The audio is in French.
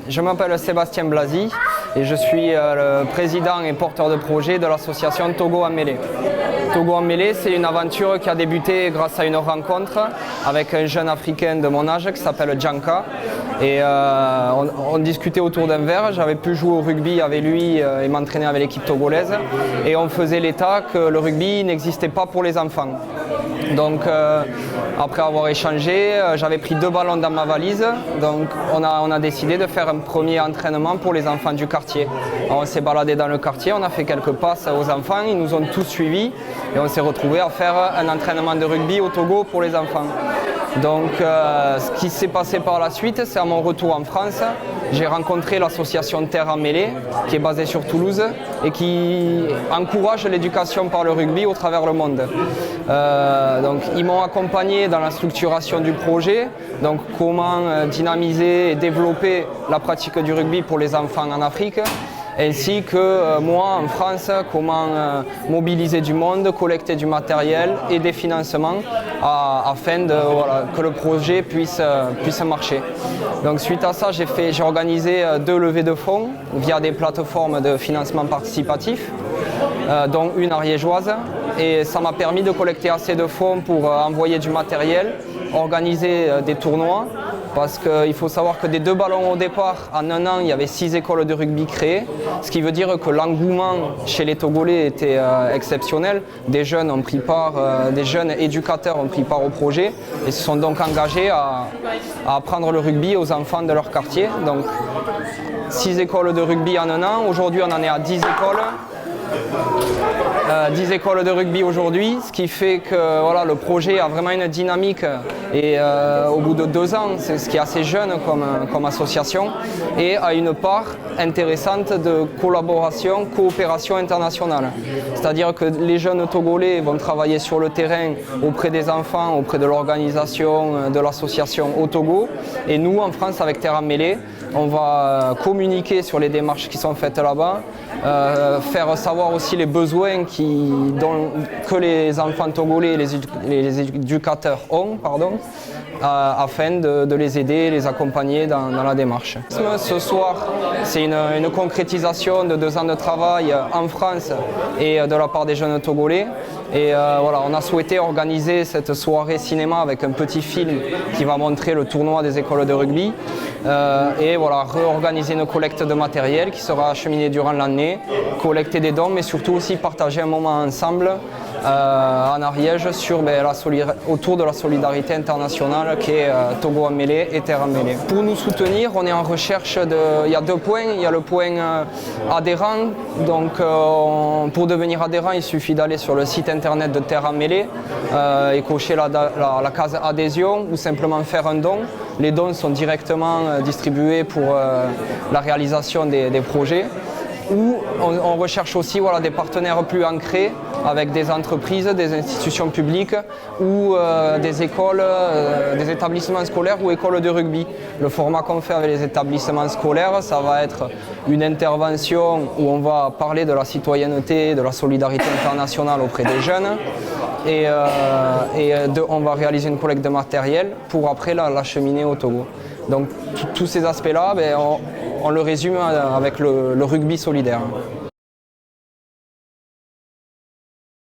Je m'appelle Sébastien Blasi et je suis le président et porteur de projet de l'association Togo en Mêlée. Togo en Mêlée, c'est une aventure qui a débuté grâce à une rencontre avec un jeune africain de mon âge qui s'appelle Djanka. Et on discutait autour d'un verre, j'avais pu jouer au rugby avec lui et m'entraîner avec l'équipe togolaise. Et on faisait l'état que le rugby n'existait pas pour les enfants. Donc après avoir échangé, j'avais pris 2 ballons dans ma valise. Donc on a décidé de faire un premier entraînement pour les enfants du quartier. Alors, on s'est baladé dans le quartier, on a fait quelques passes aux enfants, ils nous ont tous suivis et on s'est retrouvés à faire un entraînement de rugby au Togo pour les enfants. Donc ce qui s'est passé par la suite, c'est à mon retour en France, j'ai rencontré l'association Terre en Mêlée, qui est basée sur Toulouse et qui encourage l'éducation par le rugby au travers le monde. Donc ils m'ont accompagné dans la structuration du projet, donc comment dynamiser et développer la pratique du rugby pour les enfants en Afrique, ainsi que moi en France, comment mobiliser du monde, collecter du matériel et des financements afin que le projet puisse marcher. Donc suite à ça, j'ai organisé 2 levées de fonds via des plateformes de financement participatif, dont une ariégeoise, et ça m'a permis de collecter assez de fonds pour envoyer du matériel, organiser des tournois. Parce qu'il faut savoir que des 2 ballons au départ, en un an, il y avait 6 écoles de rugby créées, ce qui veut dire que l'engouement chez les Togolais était exceptionnel. Des jeunes ont pris part, des jeunes éducateurs ont pris part au projet et se sont donc engagés à apprendre le rugby aux enfants de leur quartier. Donc 6 écoles de rugby en un an, aujourd'hui on en est à 10 écoles. 10 écoles de rugby aujourd'hui, ce qui fait que voilà, le projet a vraiment une dynamique et au bout de 2 ans, c'est ce qui est assez jeune comme association, et a une part intéressante de collaboration, coopération internationale. C'est-à-dire que les jeunes Togolais vont travailler sur le terrain auprès des enfants, auprès de l'organisation de l'association au Togo, et nous en France avec Terre en Mêlée, on va communiquer sur les démarches qui sont faites là-bas, faire savoir aussi les besoins que les enfants togolais et les éducateurs ont, afin de les aider, les accompagner dans la démarche. Ce soir, c'est une concrétisation de 2 ans de travail en France et de la part des jeunes Togolais. Et voilà, on a souhaité organiser cette soirée cinéma avec un petit film qui va montrer le tournoi des écoles de rugby. Et voilà, réorganiser une collecte de matériel qui sera acheminée durant l'année, collecter des dons, mais surtout aussi partager un moment ensemble en Ariège autour de la solidarité internationale qui est Togo en Mêlée et Terre en Mêlée. Pour nous soutenir, on est en recherche il y a 2 points. Il y a le point adhérent. Donc pour devenir adhérent, il suffit d'aller sur le site internet de Terre en Mêlée et cocher la case adhésion ou simplement faire un don. Les dons sont directement distribués pour la réalisation des projets. Où on recherche aussi des partenaires plus ancrés avec des entreprises, des institutions publiques ou des écoles, des établissements scolaires ou écoles de rugby. Le format qu'on fait avec les établissements scolaires, ça va être une intervention où on va parler de la citoyenneté, de la solidarité internationale auprès des jeunes et on va réaliser une collecte de matériel pour après l'acheminer au Togo. Donc tous ces aspects-là, on le résume avec le rugby solidaire.